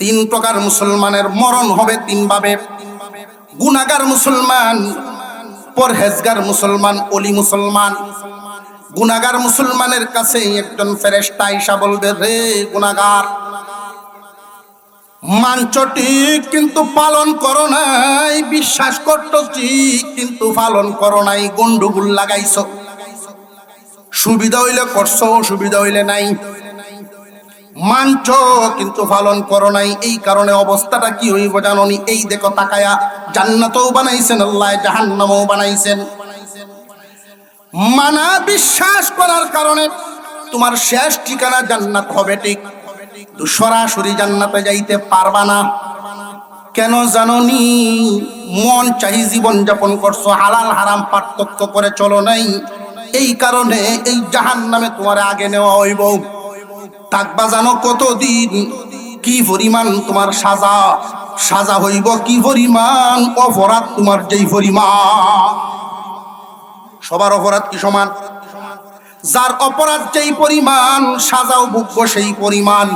তিন প্রকার মুসলমানের মরণ হবে তিন ভাবে। গুনাহগার মুসলমান, পরহেজগার মুসলমান, ওলি মুসলমান। গুনাহগার মুসলমানের কাছে একজন ফেরেশতা আইসা বলবে, রে গুনাহগার, মানছ ঠিক কিন্তু পালন করো নাই, বিশ্বাস করতো ঠিক কিন্তু পালন করো নাই, গন্ডগোল লাগাইছো। সুবিধা হইলে করছো, অসুবিধা হইলে নাই। মানছ কিন্তু পালন করো নাই, এই কারণে অবস্থাটা কি হইব জানোনি? এই দেখো তাকায়া, জান্নাতও বানাইছেন আল্লাহ, জাহান্নামও বানাইছেন। মানা বিশ্বাস করার কারণে তোমার শেষ ঠিকানা জান্নাত হবে ঠিক, তো সরাসরি জান্নাতে যাইতে পারবা না। কেন জানোনি? মন চাহি জীবন যাপন করছো, হালাল হারাম পার্থক্য করে চলো নাই, এই কারণে এই জাহান্নামে তোমার আগে নেওয়া হইব। থাকবা জানো কতদিন? কি পরিমাণ তোমার সাজা, সাজা হইব কি পরিমাণ, অপরাধ তোমার যেই পরিমাণ। সবার অপরাধ কি সমান? যার অপরাধ যেই পরিমাণ, সাজাও ভুগবো সেই পরিমাণ।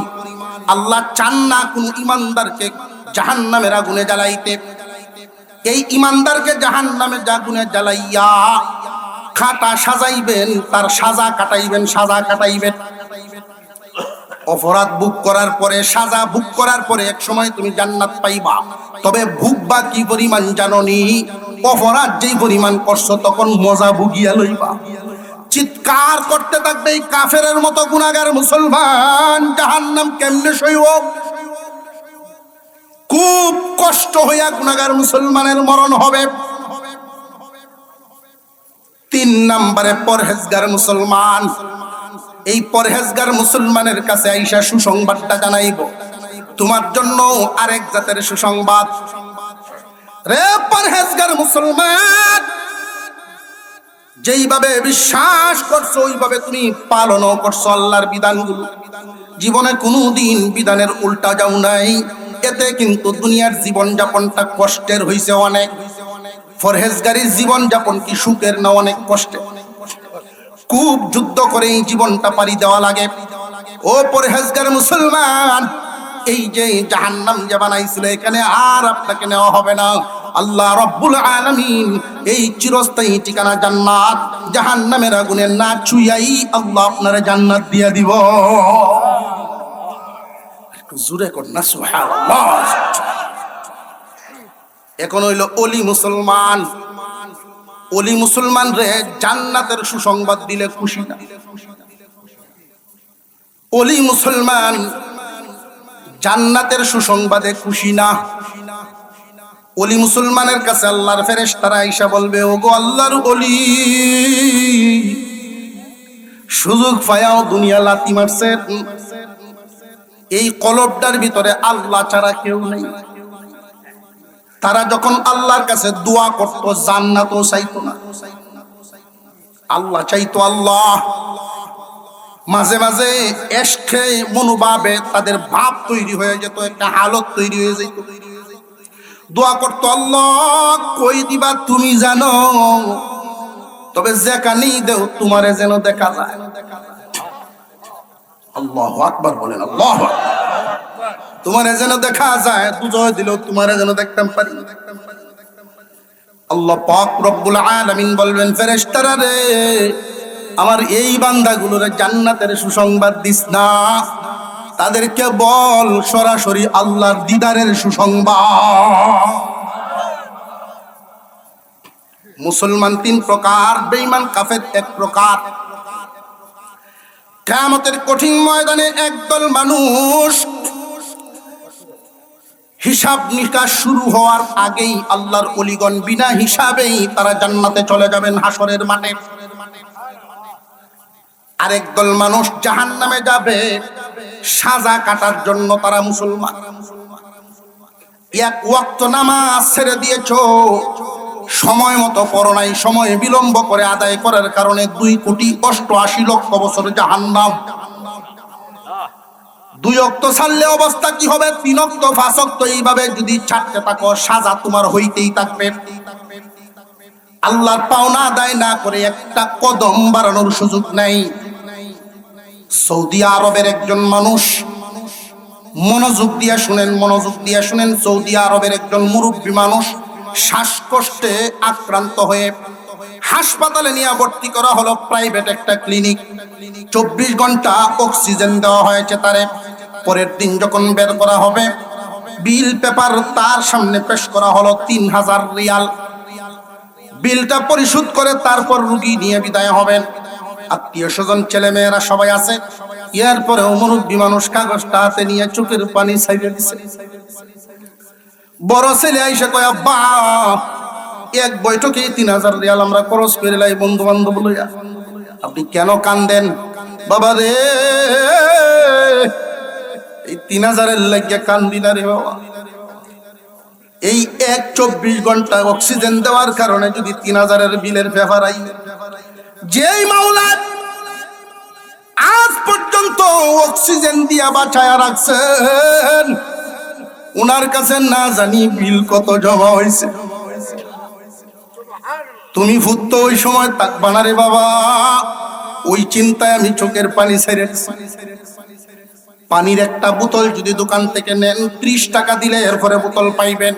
আল্লাহ চান না কোন ইমানদারকে জাহান্নামের আগুনে জ্বালাইতে। এই ইমানদারকে জাহান্নামের আগুনে জ্বালাইয়া খাটা সাজাইবেন, তার সাজা কাটাইবেন, সাজা কাটাইবেন। অপরাধ ভোগ করার পরে, সাজা ভোগ করার পরে এক সময় তুমি জান্নাত পাইবা। তবে ভুগবা কি পরিমাণ জানোনি? অপরাধ যেই পরিমাণ করছো তখন মজা ভুগিয়া লইবা। চিৎকার করতে থাকবে এই কাফেরের মতো গুনাহগার মুসলমান, জাহান্নাম কেমনে সইব। খুব কষ্ট হইয়া গুনাহগার মুসলমানের মরণ হবে। তিন নম্বরে পরহেজগার মুসলমান। এই পরহেজগার মুসলমানের কাছে আইসা সুসংবাদটা জানাইব, তোমার জন্য আরেক জাতের সুসংবাদ। রে পরহেজগার মুসলমান, যেইভাবে বিশ্বাস করছো ওইভাবে তুমি পালনও করছো আল্লাহর বিধানগুলো, জীবনে কোনোদিন বিধানের উল্টা যাও নাই। এতে কিন্তু দুনিয়ার জীবন যাপনটা কষ্টের হইছে অনেক। পরহেজগারির জীবন যাপন কি সুখের না অনেক কষ্টের? খুব যুদ্ধ করে এই জীবনটা পারি দেওয়া লাগে। ও পরহেজগার মুসলমান, এই যে জাহান্নাম যে বানাইছিল, এখানে আর আপনাকে নেওয়া হবে না। আল্লাহ রাব্বুল আলামিন এই চিরস্থায়ী ঠিকানা জান্নাত, জাহান্নামের আগুনে না ছুঁয়াই আল্লাহ আপনারে জান্নাত দিয়া দিব। একটু জোরে কর না সুবহানাল্লাহ। এখন হইল ওলি মুসলমান। ওলি মুসলমান রে জান্নাতের সুসংবাদ দিলে খুশি না। ওলি মুসলমান জান্নাতের সুসংবাদে খুশি না। ওলি মুসলমানের কাছে আল্লাহর ফেরেশতারা আইসা বলবে, ওগো আল্লাহর ওলি, সুযোগ পায়াও দুনিয়া লাথি মারছে, এই কলবটার ভিতরে আল্লাহ ছাড়া কেউ নেই। তারা যখন আল্লাহর কাছে দোয়া করতো, জান্নাতও চাইতো না, আল্লাহ চাইতো আল্লাহ। মাঝে মাঝে এশকে মনোভাবে তাদের ভাব তৈরি হয়ে যেত, একটা হালত তৈরি হয়ে যেত। দোয়া করতো, আল্লাহ কই দিবা তুমি জানো, তবে যেখানেই দেও তোমারে যেন দেখা যায়। আল্লাহু আকবার বলেন, আল্লাহু আকবার। তোমারে যেন দেখা যায়, দুজয় দিলেও তোমারে যেন দেখতাম পারি। আল্লাহ পাক রব্বুল আলামিন বলবেন, ফেরেশতারা রে, আমার এই বান্দাগুলোরে জান্নাতের সুসংবাদ দিস না, তাদেরকে বল সরাসরি আল্লাহর দিদারের সুসংবাদ। মুসলমান তিন প্রকার, বেঈমান কাফের এক প্রকার। কিয়ামতের কঠিন ময়দানে একদল মানুষ হিসাব নিকাশ শুরু হওয়ার আগেই আল্লাহর ওলিগণ বিনা হিসাবেই তারা জান্নাতে চলে যাবেন হাসরের মাঠে। আরেক দল মানুষ জাহান্নামে যাবে সাজা কাটার জন্য। তারা মুসলমান, এক ওয়াক্ত নামাজ ছেড়ে দিয়েছো, সময় মতো পড়ো নাই, সময় বিলম্ব করে আদায় করার কারণে 2,88,00,000 বছর জাহান্নাম। 2 ওয়াক্ত ছাড়লে অবস্থা কি হবে? 3 ওয়াক্ত 5 ওয়াক্ত এইভাবে যদি ছাড়তে থাকো, সাজা তোমার হইতেই থাকবে। আল্লাহর পাওনা আদায় না করে একটা কদম বাড়ানোর সুযোগ নাই। সৌদি আরবের একজন মানুষ মনোযোগ দিয়া শুনেন, মনোযোগ দিয়া শুনেন। সৌদি আরবের একজন মুরব্বী মানুষ শ্বাসকষ্টে আক্রান্ত হয়ে হাসপাতালে নিয়ে ভর্তি করা হলো, প্রাইভেট একটা ক্লিনিক। 24 ঘন্টা অক্সিজেন দেওয়া হয়েছে তারে। পরের দিন যখন বের করা হবে, বিল পেপার তার সামনে পেশ করা হলো, 3000 রিয়াল। বিলটা পরিশোধ করে তারপর রুগী নিয়ে বিদায় হবেন। আত্মীয় স্বজন ছেলে মেয়েরা সবাই আছে। এরপরেও মুরব্বী মানুষ কাগজটা হাতে নিয়ে চোখের পানি ছাইড়ে দিছে। বড় ছেলে আইসা কয়, আব্বা, এক বৈঠকে 3000 রিয়াল আমরা খরচ করে লাই বন্ধু বান্ধব লইয়া। আপনি কেন কান্দেন? বাবা রে, এই 3000-এর লাগিয়া কান্দি না রে বাবা। এই 24 ঘন্টা অক্সিজেন দেওয়ার কারণে যদি 3000-এর বিলের পেপার আই, যেই মাওলা আজ পর্যন্ত অক্সিজেন দিয়া বাঁচায়া রাখছেন, উনার কাছে না জানি বিল কত জমা হয়েছে। তুমি ভূত ওই সময় থাকবা না রে বাবা। ওই চিন্তায় আমি চোখের পানি ছেড়ে দিছি। পানির একটা বোতল যদি দোকান থেকে নেন, 30 টাকা দিলে এরপরে বোতল পাইবেন।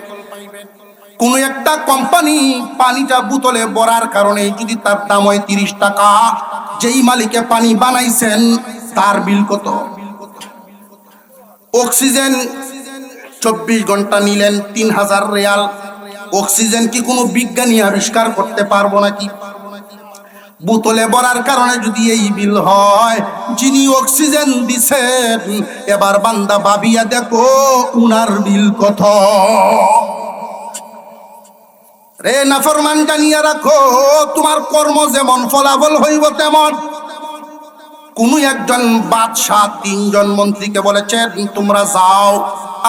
কোন একটা কোম্পানি পানিটা বোতলে ভরার কারণে যদি তার দাম হয় 30 টাকা, যেই মালিকে পানি বানাইছেন তার বিল কত? অক্সিজেন 24 ঘন্টা নিলেন 3000 রিয়াল। অক্সিজেন কি কোনো বিজ্ঞানী আবিষ্কার করতে পারবো নাকি? বোতলে ভরার কারণে যদি এই বিল হয়, যিনি অক্সিজেন দিছেন, এবার বান্দা ভাবিয়া দেখো উনার বিল কত। রে নাফরমান, জানিয়া রাখো, তোমার কর্ম যেমন ফলাফল হইব তেমন। কোন একজন বাদশাহ 3 জন মন্ত্রীকে বলেছেন, তোমরা যাও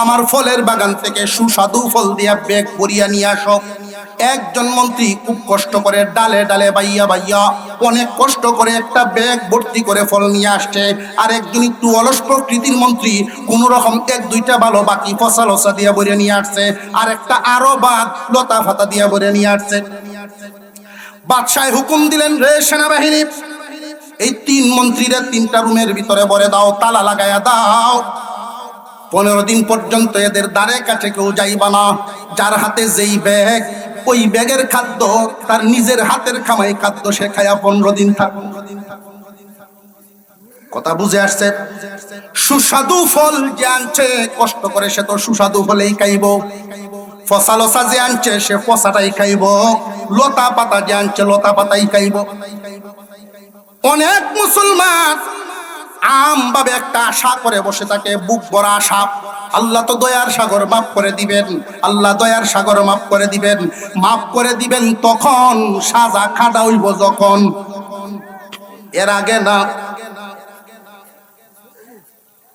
আমার ফলের বাগান থেকে সুস্বাদু ফল দিয়া ব্যাগ ভরিয়া নিয়ে আসো। একজন মন্ত্রী খুব কষ্ট করে ডালে ডালে বাইয়া বাইয়া অনেক কষ্ট করে একটা ব্যাগ ভর্তি করে ফল নিয়ে আসছে। আর একজন একটু অলস প্রকৃতির মন্ত্রী কোন রকম 1-2টা ভালো বাকি ফসা লসা দিয়া ভরে নিয়ে আসছে, আর একটা আরো বাদ লতা ফাতা দিয়া ভরে নিয়ে আসছে। বাদশাহ হুকুম দিলেন, রে সেনাবাহিনী, এই 3 মন্ত্রীরা 3টা রুমের ভিতরে ভরে দাও, তালা লাগাইয়া দাও। 15 দিন পর্যন্ত এদের দ্বারে কাছে কেউ যাইবা না। যার হাতে যেই ব্যাগ, ওই ব্যাগের খাদ্য তার নিজের হাতের খামাই খাদ্য সে খায়া 15 দিন থাকবে। কথা বুঝে আসছে? সুস্বাদু ফল যে আনছে কষ্ট করে, সে তো সুস্বাদু ফলেই খাইব। ফসা লসা যে আনছে সে ফসাটাই খাইব। লতা পাতা যে আনছে লতা পাতাই খাইব। অনেক মুসলমান আমভাবে একটা আশা করে বসে থাকে, বুক ভরা আশা। আল্লাহ তো দয়ার সাগর, মাফ করে দিবেন। আল্লাহ দয়ার সাগর, মাফ করে দিবেন। মাফ করে দিবেন তখন, সাজা খাটা হইব যখন। এর আগে না,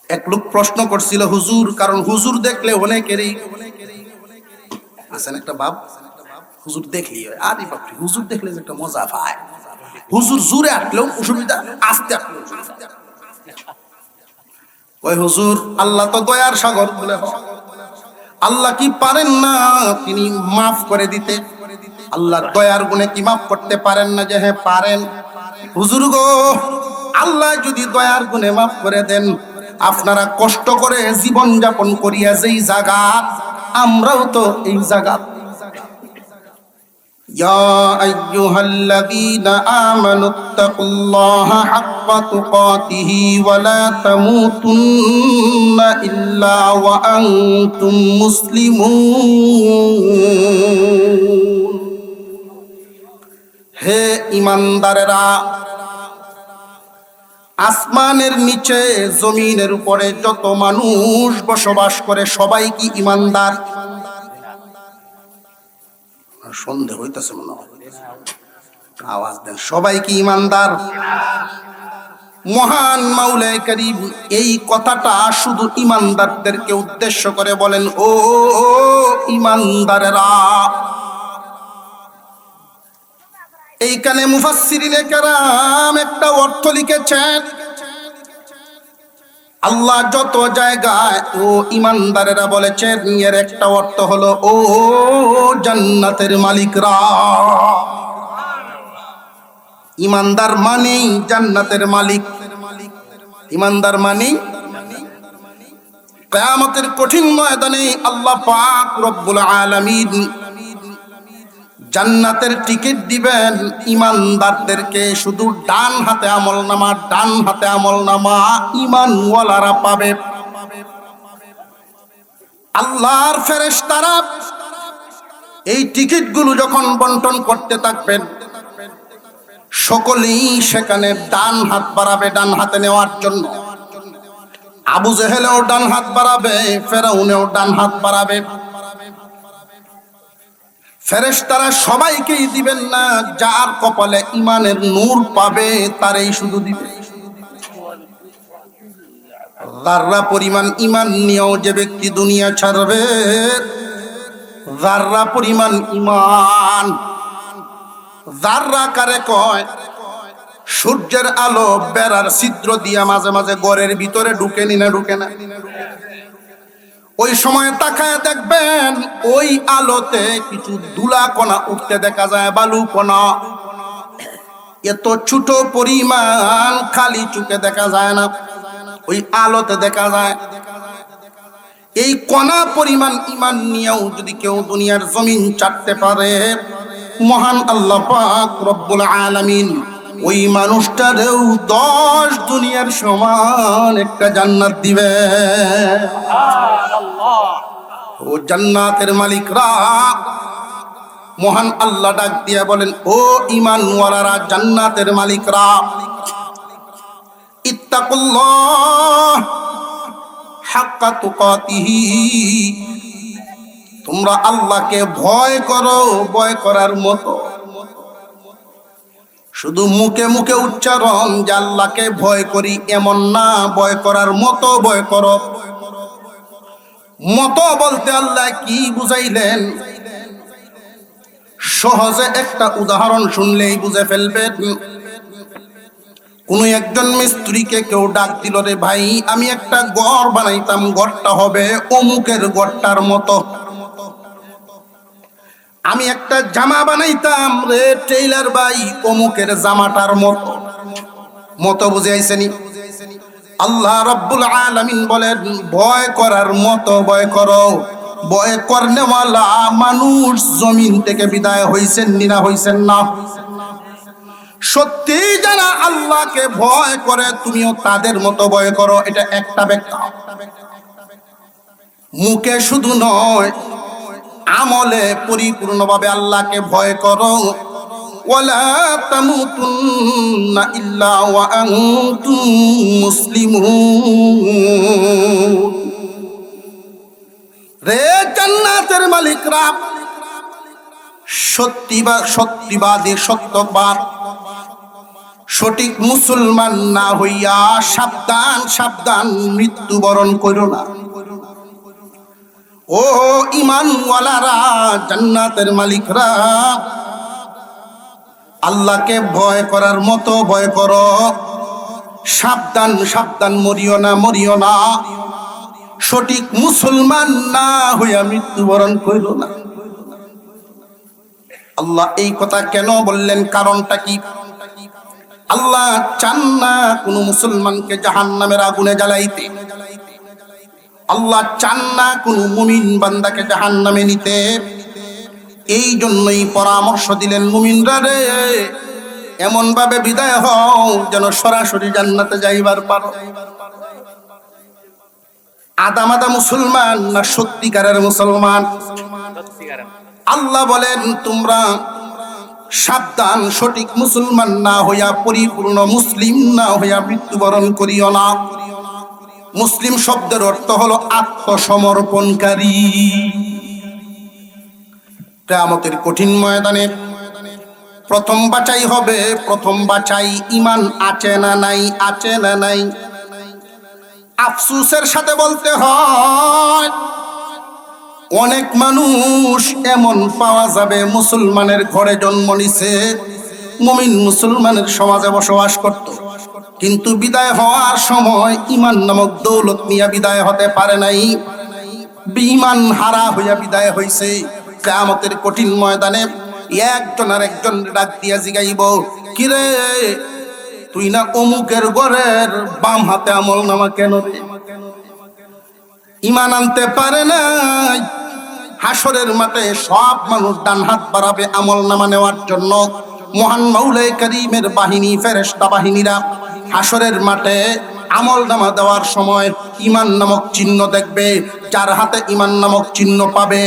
এক লোক প্রশ্ন করছিল হুজুর, কারণ হুজুর দেখলে অনেকেরই আছেন একটা ভাব, হুজুর দেখলি আরে বাপরে, হুজুর দেখলে একটা মজা পায়। হুজুর জোরে আটলেও অসুবিধা, আস্তে আটলেও অসুবিধা। ওই হুজুর, আল্লাহ তো দয়ার সাগর বলে, আল্লাহ কি পারেন না তিনি মাফ করে দিতে? আল্লাহর দয়ার গুণে কি মাফ করতে পারেন না? যে হ্যাঁ পারেন। হুজুর গো, আল্লাহ যদি দয়ার গুণে মাফ করে দেন, আপনারা কষ্ট করে জীবন যাপন করিয়া যেই জায়গা, আমরাও তো এই জায়গা। ইয়া আইয়ুহাল্লাযীনা আমানুত্তাকুল্লাহা হাক্কা তুকাতিহি ওয়া লা তামুতুন্না ইল্লা ওয়া আনতুম মুসলিমুন। হে ঈমানদারেরা, আসমানের নিচে জমিনের উপরে যত মানুষ বসবাস করে সবাই কি ঈমানদার? সন্দেহ হইতেছে মনে হয়, আওয়াজ দেন। সবাই কি ঈমানদার? মহান মাওলায়ে কারীম এই কথাটা শুধু ঈমানদারদেরকে উদ্দেশ্য করে বলেন, ও ঈমানদারেরা। এইখানে মুফাসসিরিনে কেরাম একটা অর্থ লিখেছেন। আল্লাহ যত জায়গায় ও ঈমানদারেরা বলেছেন, এর একটা অর্থ হলো ও জান্নাতের মালিকরা। ঈমানদার মানেই জান্নাতের মালিক। ঈমানদার মানেই, কিয়ামতের কঠিন ময়দানে আল্লাহ পাক রব্বুল আলামিন জান্নাতের টিকিট দিবেন ইমানদারদেরকে। শুধু ডান হাতে আমলনামা ঈমানওয়ালারা পাবে। আল্লাহর ফেরেশতারা এই টিকিটগুলো যখন বন্টন করতে থাকবেন, সকলেই সেখানে ডান হাত বাড়াবে ডান হাতে নেওয়ার জন্য। আবু জেহেলও ডান হাত বাড়াবে, ফেরাউনও ডান হাত বাড়াবে। ফেরেশতারা সবাইকেই দিবেন না, যার কপালে ইমানের নূর পাবে তারই শুধু দিবে। যাররা পরিমাণ ইমান নিয়েও যে ব্যক্তি দুনিয়া ছাড়বে, যাররা পরিমাণ ইমান। যাররা কারে কয়? সূর্যের আলো বেড়ার ছিদ্র দিয়া মাঝে মাঝে ঘরের ভিতরে ঢুকে না। ওই সময় তাকায় দেখবেন ওই আলোতে কিছু ধুলা কণা উঠতে দেখা যায়, বালু কণা। এত ছোট পরিমাণ খালি চোখে দেখা যায় না, ওই আলোতে দেখা যায়। এই কণা পরিমাণ ইমান নিয়েও যদি কেউ দুনিয়ার জমিন চাটতে পারে, মহান আল্লাহ পাক রব্বুল আলামিন ওই মানুষটারেও 10 দুনিয়ার সমান একটা জান্নাত দিবে। ও জান্নাতের মালিকরা, মহান আল্লাহ ডাক দিয়া বলেন, ও ঈমানওয়ালারা, জান্নাতের মালিকরা, ইত্তাকুল্লাহ হাক্কা তুকাতিহি, তোমরা আল্লাহকে ভয় করো, ভয় করার মতো। শুধু মুখে মুখে উচ্চারণ যে আল্লাহকে ভয় করি এমন না, ভয় করার মতো ভয় করো। মতো বলতে আল্লাহ কি বুঝাইলেন? সহজে একটা উদাহরণ শুনলেই বুঝে ফেলবেন। কোন একজন মিস্ত্রিকে কেউ ডাক দিল, রে ভাই আমি একটা ঘর বানাইতাম, ঘরটা হবে অমুকের ঘরটার মতো। আমি একটা জামা বানাইতাম, রে টেইলার ভাই অমুকের জামাটার মতো। মতো বুঝে আইছেনি? আল্লাহ রাব্বুল আলামিন বলেন, ভয় করার মতো ভয় করো। ভয় করনেওয়ালা মানুষ জমিন থেকে বিদায় হইছেন না? সত্যি যারা আল্লাহকে ভয় করে তুমিও তাদের মতো ভয় করো। এটা একটা ব্যাখ্যা। মুখে শুধু নয়, আমলে পরিপূর্ণভাবে আল্লাহকে ভয় করো। ওয়ালা তামুতুন্না ইল্লা ওয়া আনতুম মুসলিমুন। রে জান্নাতের মালিকরা, সত্যবাদী, সত্যবাদ, সঠিক মুসলমান না হইয়া সাবধান, মৃত্যুবরণ করো না। ও ঈমানওয়ালারা, জান্নাতের মালিকরা, আল্লাহকে ভয় করার মতো ভয় করো। সাবধান, মরিও না। সঠিক মুসলমান না হইয়া মৃত্যুবরণ করিল না। আল্লাহ এই কথা কেন বললেন? কারণটা কি? আল্লাহ চান না কোন মুসলমানকে জাহান্নামের আগুনে জ্বালাইতে। আল্লাহ চান না কোন মুমিন বান্দাকে জাহান্নামে নিতে। এই জন্যই পরামর্শ দিলেন, মুমিনরা রে, এমন ভাবে বিদায় হও যেন সরাসরি জান্নাতে যাইবার পারো। আদা মুসলমান না সত্যিকারের মুসলমান? আল্লাহ বলেন, তোমরা সাবধান, সঠিক মুসলমান না হইয়া, পরিপূর্ণ মুসলিম না হইয়া মৃত্যুবরণ করিও না। মুসলিম শব্দের অর্থ হলো আত্মসমর্পণকারী। কিয়ামতের কঠিন ময়দানে প্রথম বাছাই হবে। প্রথম বাছাই ঈমান আছে না নাই। আফসোসের সাথে বলতে হয়, অনেক মানুষ এমন পাওয়া যাবে মুসলমানের ঘরে জন্ম নিছে, মুমিন মুসলমানের সমাজে বসবাস করত, কিন্তু বিদায় হওয়ার সময় ঈমান নামক দৌলত নিয়ে বিদায় হতে পারে নাই, বেঈমান হারা হইয়া বিদায় হইছে। কিয়ামতের কঠিন ময়দানে একজন আর একজন ডাক দিয়া জিগাইব, কিরে তুই না অমুকের ঘরের বাম হাতে আমলনামা কেন রে? ইমান আনতে পারে নাই, হাসরের মাঠে সব মানুষ ডান হাত বাড়াবে আমল নামা নেওয়ার জন্য। মহান মাওলাই কারীমের বাহিনী, ফেরেশতা বাহিনীরা হাসরের মাঠে আমল নামা দেওয়ার সময় ইমান নামক চিহ্ন দেখবে। যার হাতে ইমান নামক চিহ্ন পাবে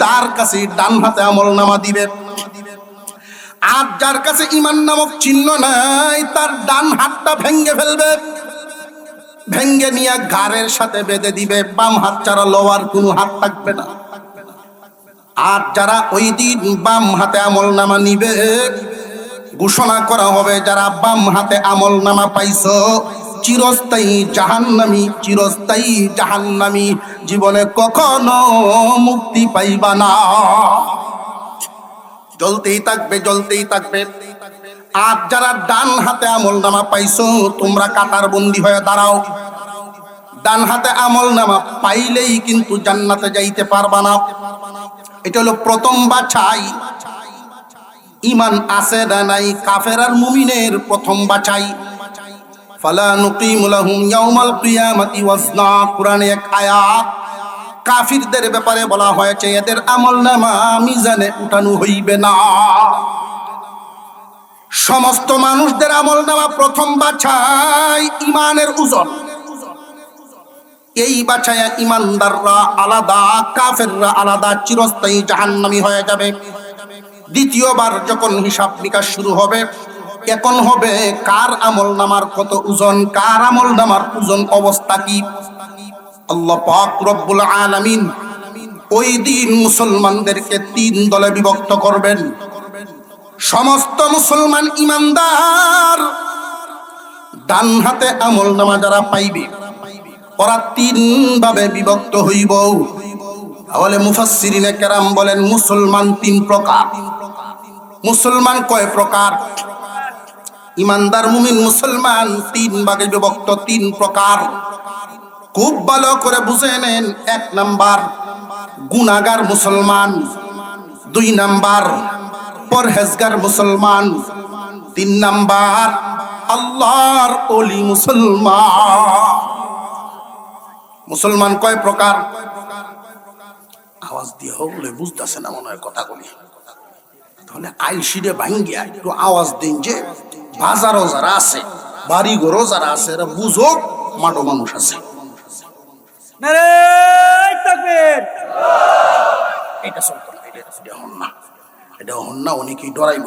তার কাছে ডান হাতে আমল নামা দিবে। আর যার কাছে ইমান নামক চিহ্ন নাই তার ডান হাতটা ভেঙ্গে ফেলবে, ভেঙ্গে নিয়ে ঘাড়ের সাথে বেঁধে দিবে। বাম হাত ছাড়া লোয়ার কোনো হাত থাকবে না। আর যারা ওই দিন বাম হাতে আমল নামা নিবে, ঘোষণা করা হবে যারা বাম হাতে আমল নামা পাইছো চিরস্থায়ী জাহান্নামী, চিরস্থায়ী জাহান্নামী, জীবনে কখনো মুক্তি পাইবা না। জ্বলতেই থাকবে, জ্বলতেই থাকবে। আর যারা ডান হাতে আমল নামা পাইছো তোমরা কাতার বন্দী হয়ে দাঁড়াও। ডান হাতে আমল নামা পাইলেই কিন্তু জান্নাতে যাইতে পারবা না। এটা হলো প্রথম বাছাই। ইমান আছে না নাই কাফের আর মুমিনের প্রথম বাছাই। ফালা নুকিমু লাহুম ইয়াউমাল কিয়ামাতি ওয়াজনা, কুরআনে এক আয়াত। কাফিরদের ব্যাপারে বলা হয়েছে এদের আমলনামা মিজানে উঠানো হইবে না। সমস্ত মানুষদের আমলনামা প্রথম বাছাই ইমানের ওজন। এই বাছায়া ইমানদাররা আলাদা, কাফেররা আলাদা, চিরস্থায়ী জাহান্নামী হয়ে যাবে। দ্বিতীয়বার যখন হিসাব নিকাশ শুরু হবে, এখন হবে কার আমলনামার কত ওজন, কার আমলনামার ওজন অবস্থা কি। আল্লাহ পাক রব্বুল আলামিন ওই দিন মুসলমানদেরকে তিন দলে বিভক্ত করবেন। সমস্ত মুসলমান ইমানদার ডান হাতে আমলনামা যারা পাইবে ওরা তিন ভাবে বিভক্ত হইব। তাহলে মুফাসসিরিনে কেরাম বলেন মুসলমান তিন প্রকার। মুসলমান কয় প্রকার? ইমানদার মুমিন মুসলমান তিন ভাগে বিভক্ত, তিন প্রকার। খুব ভালো করে বুঝে নেন। এক নাম্বার গুনাহগার মুসলমান, দুই নাম্বার পরহেজগার মুসলমান, তিন নাম্বার আল্লাহর ওলি মুসলমান। মুসলমান কয় প্রকার? আওয়াজ দিয়ে হলে বুঝতেছে না মনে হয় কথাগুলি। তাহলে আইসিডে ভাঙ্গিয়া একটু আওয়াজ দিন যে বাজারও যারা আছে, বাড়ি ঘরও যারা আছে এরা বুঝুক মাটো মানুষ আছে। এটা চলতো না, এটা হন না, এটা হন না, অনেকেই ডরাইব।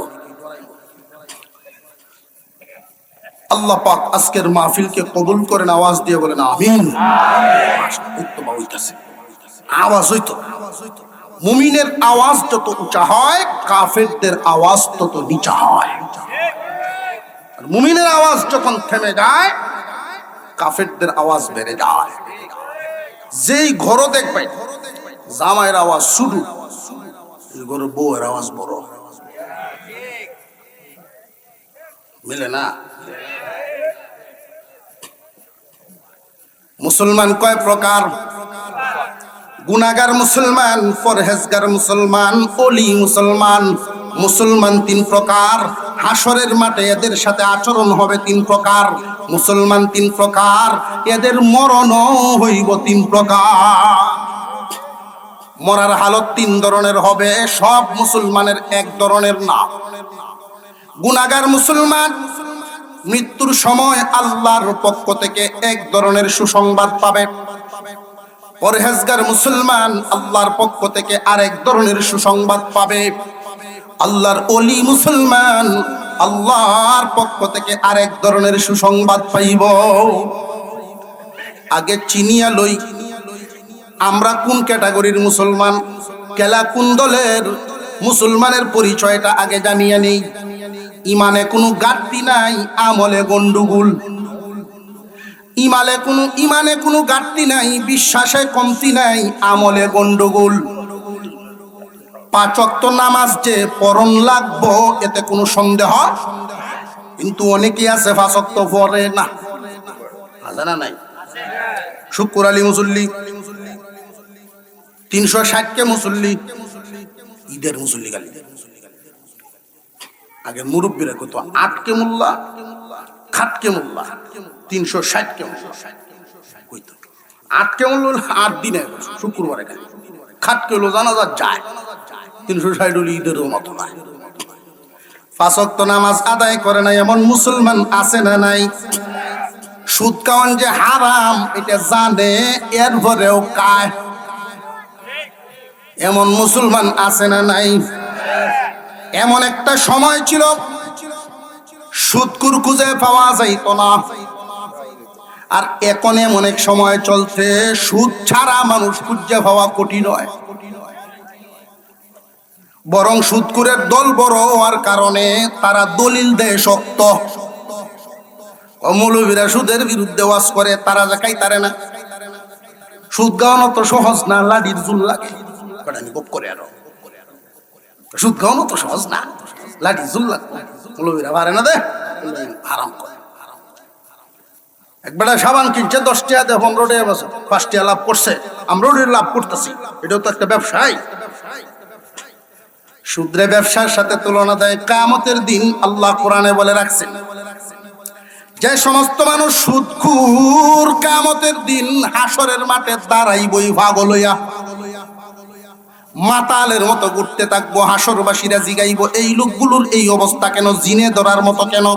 আল্লাহ পাক আজকের মাহফিলকে কবুল করেন। আওয়াজ দিয়ে বলেন আমিন। আওয়াজ হইতো। মুমিনের আওয়াজ যত উঁচা হয় কাফেরদের আওয়াজ তত নিচা হয়। মুমিনের আওয়াজ যখন থেমে যায় কাফেরদের আওয়াজ বেড়ে যায়। যেই ঘরও দেখবে জামাইয়ের আওয়াজ শুরু, এই ঘরে বউয়ের আওয়াজ বড়। মিলে না? মুসলমান কয় প্রকার? গুনাহগার মুসলমান, পরহেজগার মুসলমান, ওলি মুসলমান। মুসলমান তিন প্রকার। হাসরের মাঠে এদের সাথে আচরণ হবে তিন প্রকার। মুসলমান তিন প্রকার, এদের মরণও হইব তিন প্রকার। মরার হালত তিন ধরনের হবে, সব মুসলমানের এক ধরনের না। গুনাহগার মুসলমান মৃত্যুর সময় আল্লাহর পক্ষ থেকে এক ধরনের সুসংবাদ পাবে। পরহেজগার মুসলমান আল্লাহর পক্ষ থেকে আরেক ধরনের সুসংবাদ পাবে। আল্লাহর ওলি মুসলমান আল্লাহর পক্ষ থেকে আরেক ধরনের সুসংবাদ পাইব। আগে চিনিয়া লই আমরা কোন ক্যাটাগরির মুসলমান, কেলা কোন দলের মুসলমানের পরিচয়টা আগে জানিয়ে নেই। ইমানে কোনো ঘাটতি নাই, আমলে গন্ডগোল। ইমানে কোনো ঘাটতি নাই, বিশ্বাসে কমতি নাই, আমলে গন্ডগোল। 5 ওয়াক্ত নামাজ যে পড়ন লাগবো এতে কোনো সন্দেহ, কিন্তু অনেকেই আছে 5 ওয়াক্ত পড়ে না। জানা নাই? শুক্র আলী মুসল্লি, 360 কে মুসল্লি, ঈদের মুসল্লি গালি। আগে মুরব্বীরা কত 8 কে মোল্লা, খাট কে মোল্লা, 360 কে মোল্লা কইতো। আটকে হলো 8 দিনে শুক্রবারে খাটকে হলো জানাজা যায় 360 হলো ঈদেরও মতো নাই। 5 ওয়াক্ত নামাজ আদায় করে না এমন মুসলমান আছে না নাই? সুদ খাওয়ান যে হারাম এটা জানে, এরপরেও খায়, এমন মুসলমান আছে না নাই? এমন একটা সময় ছিল সুদকুর খুঁজে পাওয়া যাইত না, আর এখন এমন এক সময় চলছে সুদ ছাড়া মানুষ খুঁজে পাওয়া কঠিন হয়। বরং সুদকুরের দল বড় হওয়ার কারণে তারা দলিল দেয় শক্ত। মৌলবীরা সুদের বিরুদ্ধে ওয়াজ করে, তারা দেখাই তারে না। সুদ গাওয়ানো তো সহজ না, লাঠির জুল লাগে করে। আরো সুদ গাওয়ানো তো সহজ না, লাঠির জুল লাগবে। মৌলবীরা পারে না, দে হারাম করে। একবার সাবান কিনছে 10 টাকা দিয়ে 15 টাকা বছর 5 টাকা লাভ করছে, আমরাও লাভ করতেছি, এটাও তো একটা ব্যবসায়। সুদরে ব্যবসার সাথে তুলনা দেয় কিয়ামতের দিন। আল্লাহ কোরআনে বলে রাখছেন, যে সমস্ত মানুষ সুদখোর কিয়ামতের দিন হাসরের মাঠে দাঁড়াইবই পাগল হইয়া, মাতালের মতো ঘুরতে থাকবো। হাসরবাসীরা জিগাইব, এই লোকগুলোর এই অবস্থা কেন, জিনে ধরার মতো কেন?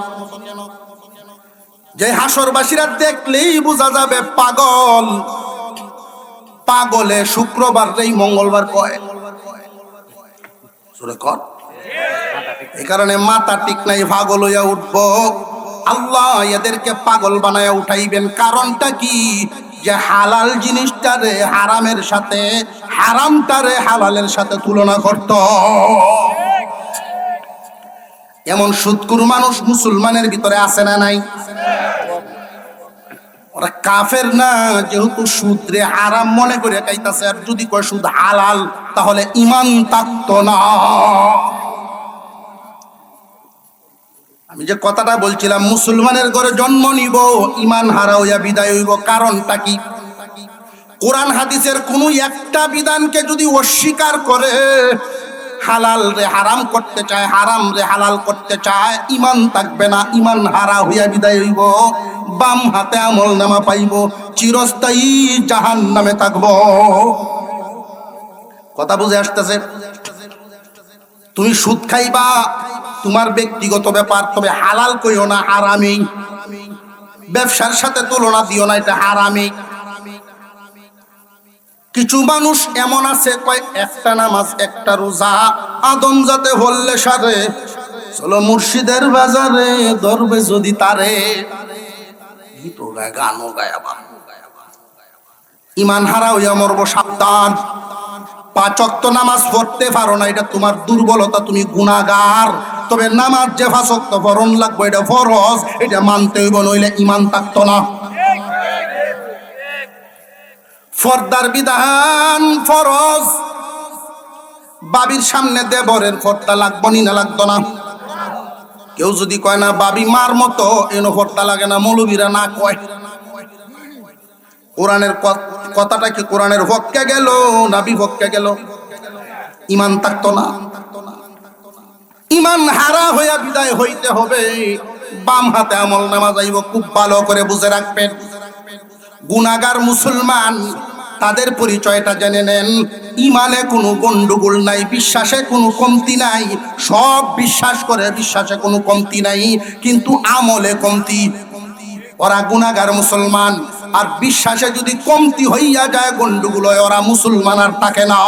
যে হাসরবাসীরা দেখলেই বোঝা যাবে পাগল। পাগলে শুক্রবার এই মঙ্গলবার কয়, এই কারণে মাথা ঠিক নাই, পাগল হইয়া উঠবো। আল্লাহ এদেরকে পাগল বানায় উঠাইবেন। কারণটা কি? যে হালাল জিনিসটারে হারামের সাথে, হারামটারে হালালের সাথে তুলনা করত। এমন সুদকুর মানুষ মুসলমানের ভিতরে আছে না নাই? ওরা কাফের না, যেহেতু সুদরে হারাম মনে করে খাইতাছে। আর যদি কয় সুদ হালাল, তাহলে ঈমান থাকতো না। আমি যে কথাটা বলছিলাম, মুসলমানের ঘরে জন্ম নিব, ঈমান হারা হইয়া বিদায় হইব। কারণটা কি? কোরআন হাদিসের কোন একটা বিধানকে যদি অস্বীকার করে, হালাল রে হারাম করতে চায়, হারাম রে হালাল করতে চায়, ঈমান থাকবে না, ঈমান হারা হইয়া বিদায় হইব। বাম হাতে আমল নামা পাইব, চিরস্থায়ী জাহান্নামে থাকব। কথা বুঝে আসতেছে? তুমি সুদ খাইবা তোমার ব্যক্তিগত ব্যাপার, তবে হালাল কইও না, হারামি। ব্যবসার সাথে তুলনা দিও না, এটা হারামি। কিছু মানুষ এমন আছে, কয় একটা নামাজ একটা রোজা আদম যাতে বললে সারে, চলো মুর্শিদের বাজারে ধরবে যদি তারে। গীতও গায়, গানও গায়, আবার ঈমান হারা হইয়া মরব, সাবধান। 5 ওয়াক্ত নামাজ পড়তে পারো না, এটা তোমার দুর্বলতা, তুমি গুনাহগার। তবে নামাজ যে 5 ওয়াক্ত পড়ন লাগবে, এটা ফরজ, এটা মানতে হইব, নইলে ঈমান থাকতো না। পর্দার বিধান ফরজ। বাবির সামনে দেবরের পর্দা লাগবো নি না লাগতো না? কেউ যদি কয় না বাবি মার মতো, এনো পর্দা লাগে না, মৌলবীরা না কয়। কোরআনের কথাটা কি কোরআনের পক্ষে গেল না বিপক্ষে গেল? ঈমান থাকতো না। ঈমান হারা হইয়া বিদায় হইতে হবে। বাম হাতে আমল নামা যাইব, খুব ভালো করে বুঝে রাখবেন। গুনাহগার মুসলমান, তাদের পরিচয়টা জেনে নেন। ঈমানে কোনো গন্ডগোল নাই, বিশ্বাসে কোনো কমতি নাই, সব বিশ্বাস করে, বিশ্বাসে কোনো কমতি নাই, কিন্তু আমলে কমতি। ওরা গুনাহগার মুসলমান, আর বিশ্বাসে যদি কমতি হইয়া যায়, গন্ডগোল হয়, ওরা মুসলমান আর থাকে না।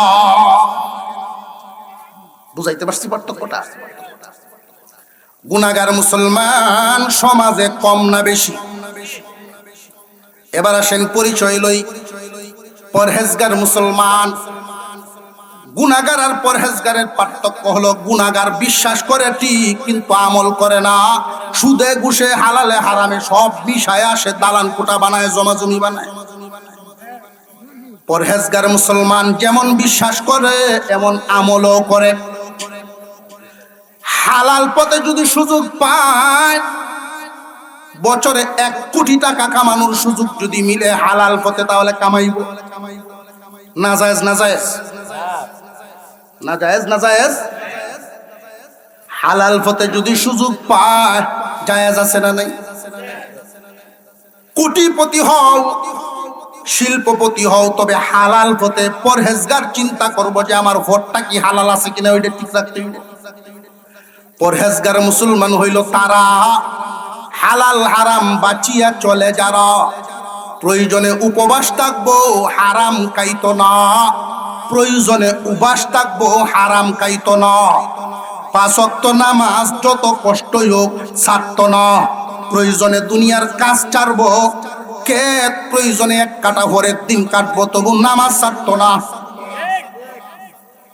বুঝাইতে পারছি পার্থক্যটা? গুনাহগার মুসলমান সমাজে কম না বেশি? এবার আসেন পরিচয় লই। পরহেজগার মুসলমান। গুনাহগার আর পরহেজগারের পার্থক্য হলো, গুনাহগার বিশ্বাস করে ঠিক, কিন্তু আমল করে না। সুদে ঘুষে হালালে হারামে সব বিষয় আসে, দালান কোঠা বানায়, জমাজমি বানায়। পরহেজগার মুসলমান যেমন বিশ্বাস করে, এমন আমলও করে। হালাল পথে যদি সুযোগ পায়, বছরে 1 কোটি টাকা কামানোর সুযোগ যদি মিলে হালাল পথে, তাহলে কামাইব। না জায়েজ, না জায়েজ, না জায়েজ, না জায়েজ। হালাল পথে যদি সুযোগ পায়, জায়েজ আছে না নাই? কোটিপতি হও, শিল্পপতি হও, তবে হালাল পথে পরহেজগার চিন্তা করবো যে আমার ভোটটা কি হালাল আছে কিনা, ওইটা ঠিক রাখতে হইবে। পরহেজগার মুসলমান হইল তারা হালাল হারাম বাঁচিয়া চলে যারা প্রয়োজনে উপবাস থাকবো হারাম খাইতো না, প্রয়োজনে উবাস থাকবো হারাম খাইতো না, 5 ওয়াক্ত নামাজ যত কষ্টই হোক ছাড়তো না, প্রয়োজনে দুনিয়ার কাজ ছাড়বো, কে প্রয়োজনে 1 কাটা ভোরের দিন কাটবো, তবু নামাজ ছাড়তো না।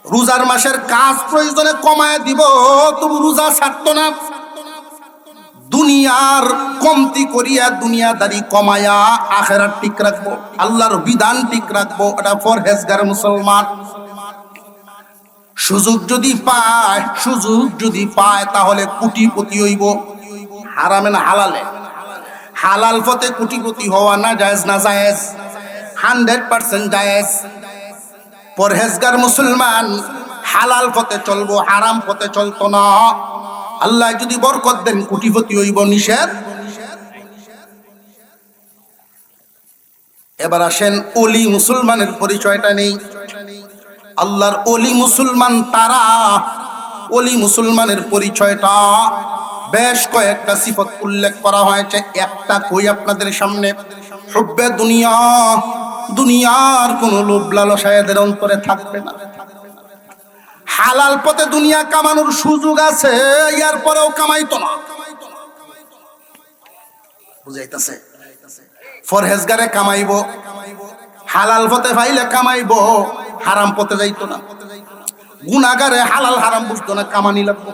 রোজার মাসের কাজ প্রয়োজনে কমায় দিব, তবু রোজা ছাড়তো না। দুনিয়ার কমতি করিয়া দুনিয়াদারি কমায়া আখিরাত ঠিক রাখবো, আল্লাহর বিধান ঠিক রাখবো, এটা পরহেজগার মুসলমান। সুযোগ যদি পায় তাহলে কোটিপতি হইব। হারামে না হালালে? হালাল পথে কোটিপতি হওয়া না জায়েজ? না জায়েজ, 100% জায়েজ। পরহেজগার মুসলমান হালাল পথে চলবো, হারাম পথে চলতো না। আল্লাহ যদি বরকত দেন কোটিপতি হইব, নিষেধ। এবার আসেন ওলি মুসলমানের পরিচয়টা নেই। আল্লাহর ওলি মুসলমান তারা, ওলি মুসলমানের পরিচয়টা বেশ কয়েকটা সিফত উল্লেখ করা হয়েছে, একটা কই আপনাদের সামনে। হুব্বে দুনিয়া, দুনিয়ার কোন লোভ লালসা এদের অন্তরে থাকবে না। হালাল পথে দুনিয়া কামানোর সুযোগ আছে, এর পরেও কামাইতো না। বুঝাইতেছে? পরহেজগারে কামাইবো, হালাল পথে পাইলে কামাইবো, হারাম পথে যাইতো না। গুনাহগারে হালাল হারাম বুঝতো না, কামানি লাগতো।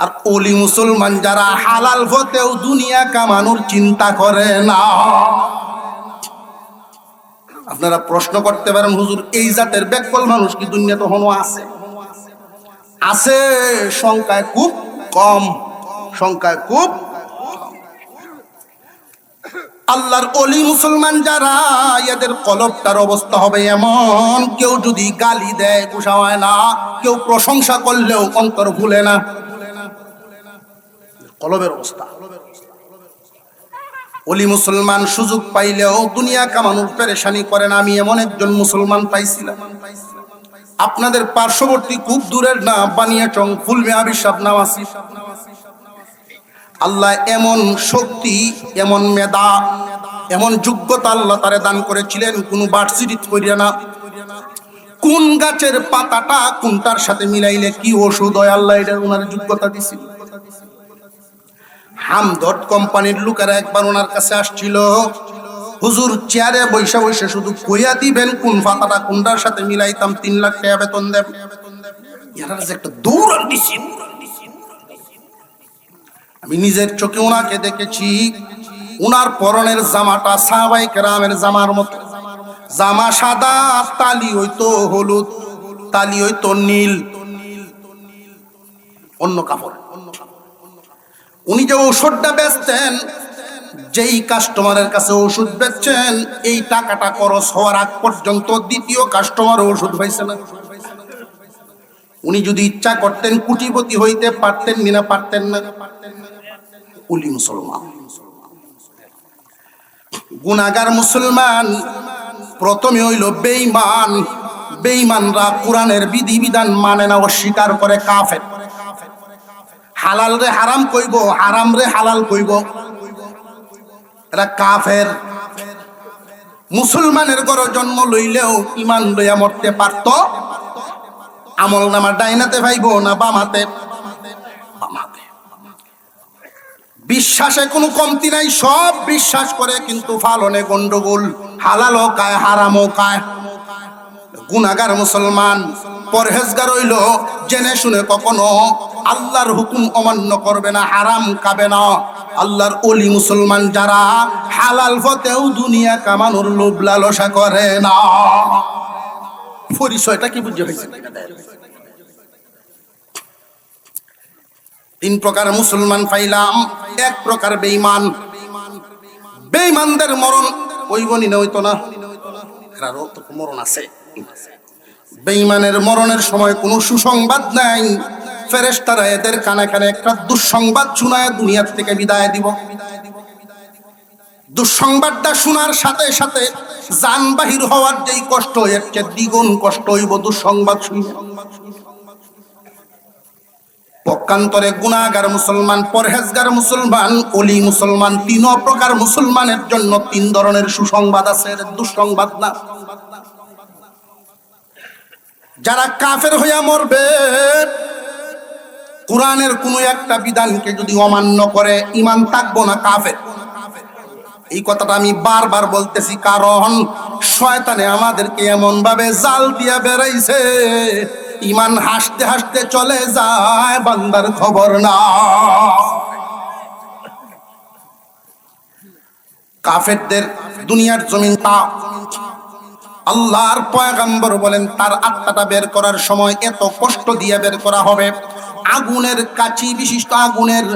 আর ওলি মুসলমান যারা হালাল পথেও দুনিয়া কামানোর চিন্তা করে না। আপনারা প্রশ্ন করতে পারেন, হুজুর এই জাতের বেকল মানুষ কি দুনিয়াতে হনো আছে? আছে, সংখ্যায় খুব কম, সংখ্যায় খুব। আল্লাহর ওলি মুসলমান যারা, এদের কলবটার অবস্থা হবে এমন, কেউ যদি গালি দেয় গুসা হয় না, কেউ প্রশংসা করলেও অন্তর ভুলে না। কলবের অবস্থা। ওলি মুসলমান সুযোগ পাইলেও দুনিয়া কামানোর পেরেশানি করে না। আমি এমন একজন মুসলমান পাইছিলাম, আপনাদের পার্শ্ববর্তী, খুব দূরের না, বানিয়াচং ফুলমে আবিসাব নাম আছে। আল্লাহ এমন শক্তি, এমন মেধা, এমন যোগ্যতা আল্লাহ তারে দান করেছিলেন, কোন ভার্সিটি করিয়া না। কোন গাছের পাতাটা কোনটার সাথে মিলাইলে কি ওষুধ হয়, আল্লাহ এটা ওনার যোগ্যতা দিছিল। হামদর্দ কোম্পানির লোকেরা একবার ওনার কাছে আসছিল, হুজুর চেয়ারে বৈশা বৈশা শুধু কইয়া দিবেন কোন পাতাটা কোনটার সাথে মিলাইতাম 3 লাখ টাকা বেতন দেব। এরা যে একটা দৌড়ান দিছি, আমি নিজের চোখে ওনাকে দেখেছি। ওনার পরনের জামাটা সাহাবায়ে কেরামের জামার মতো, জামা সাদা, তালি হইতো হলুদ, তালি হইতো নীল, অন্য কাপড়। উনি যে ওষুধটা বেচতেন, যেই কাস্টমারের কাছে ওষুধ বেচছেন, এই টাকাটা খরচ হওয়ার আগ পর্যন্ত দ্বিতীয় কাস্টমার ওষুধ পাইছে না। উনি যদি ইচ্ছা করতেন কোটিপতি হইতে পারতেন না, পারতেন না। ওলি মুসলমান। গুনাহগার মুসলমান প্রথমে হইল বেঈমান। বেঈমানরা কোরআনের বিধিবিধান মানে না, অস্বীকার করে, কাফের। হালাল রে হারাম কইব, হারাম রে হালাল কইব, এরা কাফের। মুসলমানের ঘরে জন্ম লইলেও ইমান লইয়া মরতে পারত। আমল নামা ডাইনাতে পাইব না বামাতে? বামাতে। বিশ্বাসে কোনো কমতি নাই, সব বিশ্বাস করে, কিন্তু পালনে গন্ডগোল। হালালও খায়, হারামও খায়। গুনাহগার মুসলমান। পরহেজগার হইল জেনে শুনে কখনো আল্লাহর হুকুম অমান্য করবে না, হারাম খাবে না। আল্লাহর ওলি মুসলমান যারা, হালাল পথেও দুনিয়া কামানোর লোভ লালসা করে না। পরিচয়টা কি বুঝে হয়েছে? 3 প্রকার মুসলমান পাইলাম। 1 প্রকার বেঈমান। বেঈমানদের মরণ ওইবনি না, হইতো না, এরারও তো মরণ আছে। বেঈমানের মরণের সময় কোনো সুসংবাদ নাই, ফেরেশতারা এদের কানে কানে একটা দুঃসংবাদ শোনায় দুনিয়া থেকে বিদায় দিব। দুঃসংবাদটা শোনার সাথে সাথে জান বাহির হওয়ার যেই কষ্ট, এর চেয়ে দ্বিগুণ কষ্ট হইব দুঃসংবাদ শুনে। পক্ষান্তরে গুনাহগার মুসলমান, পরহেজগার মুসলমান, ওলি মুসলমান, তিন প্রকার মুসলমানের জন্য তিন ধরনের সুসংবাদ আছে, দুঃসংবাদ না। যারা কাফের হইয়া মরবে, কোরআনের কোন একটা বিধানকে যদি অমান্য করে, ঈমান থাকবো না, কাফের। এই কথাটা আমি বারবার বলতেছি, কারণ শয়তানে আমাদেরকে এমন ভাবে জাল দিয়া বেড়াইছে, ঈমান হাসতে হাসতে চলে যায়, বান্দার খবর না। কাফেরদের দুনিয়ার জমিন তা আল্লাহর পয়গম্বর বলেন, তার আত্মাটা বের করার সময় এত কষ্ট দিয়ে বের করা হবে, আগুনের কাঁচি বিশিষ্ট, আগুনের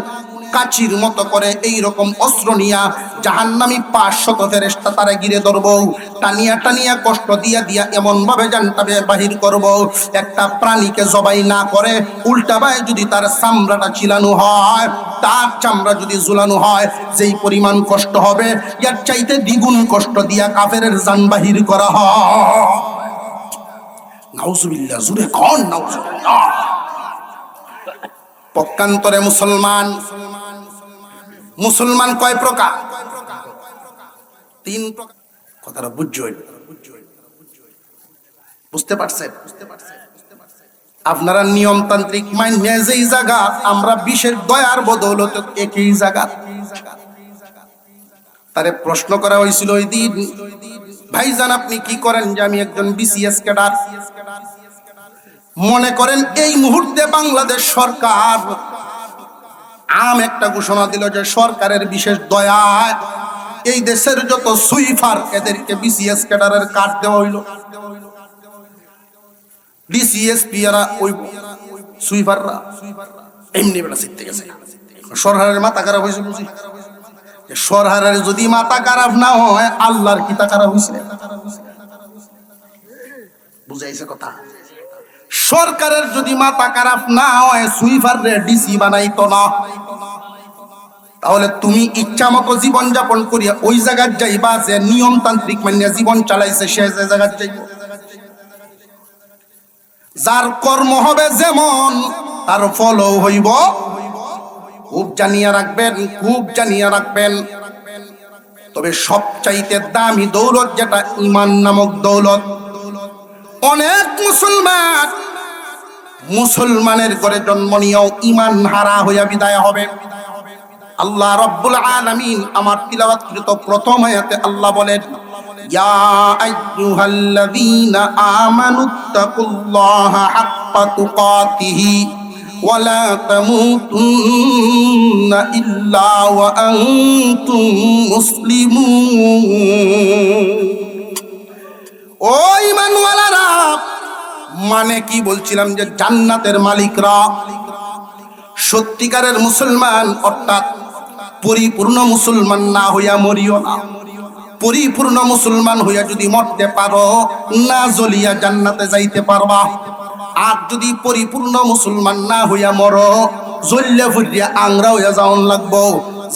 কাঁচির মতো করে এই রকম অস্ত্র নিয়া জাহান্নামী 500 ফেরেশতা তারে ঘিরে ধরবো, টানিয়া টানিয়া কষ্ট দিয়া দিয়া এমন ভাবে জানটা বাহির করব, একটা প্রাণীকে জবাই না করে উল্টা ভাবে যদি তার চামড়াটা চিলানো হয়, তার চামড়া যদি ঝুলানো হয়, যেই পরিমাণ কষ্ট হবে, এর চাইতে দ্বিগুণ কষ্ট দিয়া কাফেরের জান বাহির করা হয়। নাউজুবিল্লাহ, জুরে কোন নাউজুবিল্লাহ। পক্ষান্তরে মুসলমান, মুসলমান কয় প্রকার? 3 প্রকার। কথাটা বুঝতে পারছেন? আপনারা নিয়মতান্ত্রিক মাইনে যেই জায়গা, আমরা বিশেষ দয়ার বদৌলত একই জায়গা। তারে প্রশ্ন করা হয়েছিল ওই দিন, ভাইজান আপনি কি করেন? যে আমি একজন বিসিএস ক্যাডার। মনে করেন এই মুহূর্তে বাংলাদেশ সরকার একটা ঘোষণা দিল যে সরকারের বিশেষ দয়ায় এই দেশের যত সুইফার, এদেরকে বিসিএস ক্যাডারের কার্ড দেওয়া হইল। বিসিএস পিয়ারা ওই সুইফাররা এমনি বেলা শিখতে গেছে। সরকারের মাথা খারাপ হয়েছে, বুঝি সরকারের যদি মাথা খারাপ না হয়, আল্লাহর কি তা খারাপ হয়েছে? বুঝাইছে কথা? সরকারের যদি মাথা খারাপ না হয়, সুইফার রে ডিসি বানাইতো না। তাহলে তুমি ইচ্ছা মতো জীবন যাপন করিয়া ওই জায়গায় যাইবা যে নিয়মতান্ত্রিক মানিয়া জীবন চালাইছে, সে যে জায়গায় যাইব। যার কর্ম হবে যেমন, তার ফলও হইব। খুব জানিয়া রাখবেন, খুব জানিয়া রাখবেন। তবে সবচাইতে দামি দৌলত যেটা, ঈমান নামক দৌলত। অনেক মুসলমানের ঘরে জন্ম নিয়েও ঈমান হারা হইয়া বিদায় হবে। আল্লাহ রাব্বুল আলামিন আমার তিলাওয়াতকৃত প্রথম আয়াতে আল্লাহ বলেন, ইয়া আইয়ুহাল্লাযীনা আমানুত্তাকুল্লাহা হাক্কা তুকাতিহি ওয়া লা তামুতুন্না ইল্লা ওয়া আনতুম মুসলিমুন। ও ঈমানওয়ালারা, মানে কি বলছিলাম যে জান্নাতের মালিকরা সত্যিকারের মুসলমান, অর্থাৎ পরিপূর্ণ মুসলমান না হইয়া মরিও না। পরিপূর্ণ মুসলমান হইয়া যদি মরতে পারো, না জ্বলিয়া জান্নাতে যাইতে পারবা। আর যদি পরিপূর্ণ মুসলমান না হইয়া মরো, জ্বলিয়া ফুরিয়া আংরা হইয়া যাওন লাগবো।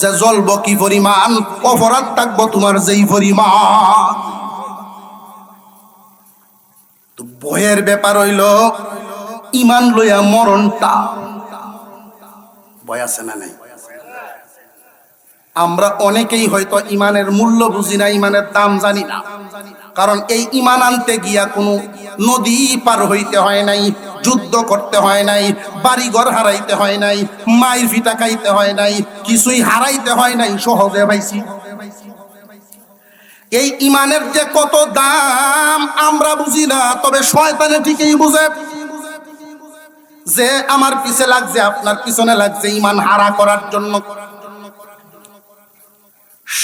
যে জ্বলব কি পরিমাণ, অপরাধ থাকবো তোমার যেই পরিমাণ। তো ভয়ের ব্যাপার হইল ঈমান লইয়া মরণটা। ভয় আছে না নাই? আমরা অনেকেই হয়তো ঈমানের মূল্য বুঝি না, ঈমানের দাম জানি না। কারণ এই ঈমান আনতে গিয়া কোনো নদী পার হইতে হয় নাই, যুদ্ধ করতে হয় নাই, বাড়িঘর হারাইতে হয় নাই, মায়ের ভিটা খাইতে হয় নাই, কিছুই হারাইতে হয় নাই, সহজে পাইছি। এই ঈমানের যে কত দাম আমরা বুঝি না, তবে শয়তানে ঠিকই বুঝে। যে আমার পিছে লাগছে, আপনার পিছনে লাগছে ঈমান হারা করার জন্য।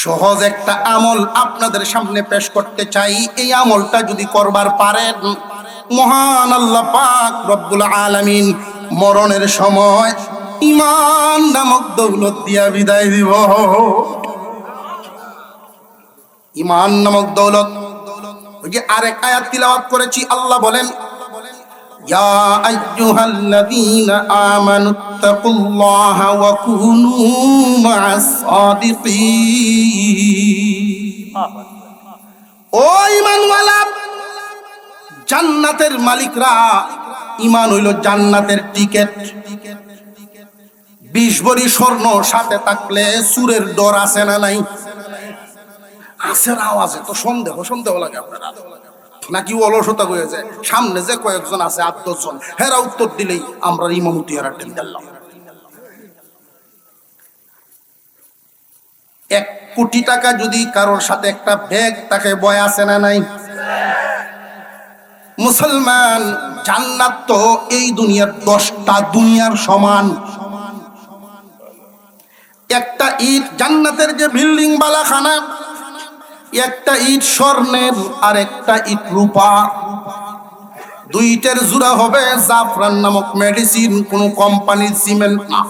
সহজ একটা আমল আপনাদের সামনে পেশ করতে চাই। এই আমলটা যদি করবার পারেন, মহান আল্লাহ পাক রব্বুল আলামিন মরণের সময় ঈমান নামক দৌলত দিয়া বিদায় দিব। ঈমান নামক দৌলত। ওই যে আরেক আয়াত তিলাওয়াত করেছি, আল্লাহ বলেন, ইয়া আইয়ুহাল্লাযীনা আমানুত্তাকুল্লাহা ওয়া কুনু মা'আস সাদিকিন। ও ঈমানওয়ালা, জান্নাতের মালিকরা, ঈমান হইল জান্নাতের টিকেট। 20 ভরি স্বর্ণ সাথে থাকলে চুরের ডর আছে না নাই? আছে। আওয়াজে তো সন্দেহ লাগে আপনারা, নাকি অলসতা হয়েছে? সামনে যে কয়েকজন আছে 8-10 জন, হেরা উত্তর দিলেই আমরা ইমামতি হারা টেন দিলাম। 1 কোটি টাকা যদি কারোর সাথে একটা ব্যাগ তাকে বয় আছে না নাই? মুসলমান, জান্নাত তো এই দুনিয়ার 10টা দুনিয়ার সমান। একটা ইট, জান্নাতের যে বিল্ডিং বালাখানা, একটা ইট স্বর্ণের আর একটা ইট রূপা। 2টার জোড়া হবে জাফরান নামক মেডিসিন, কোন কোম্পানির সিমেন্ট না।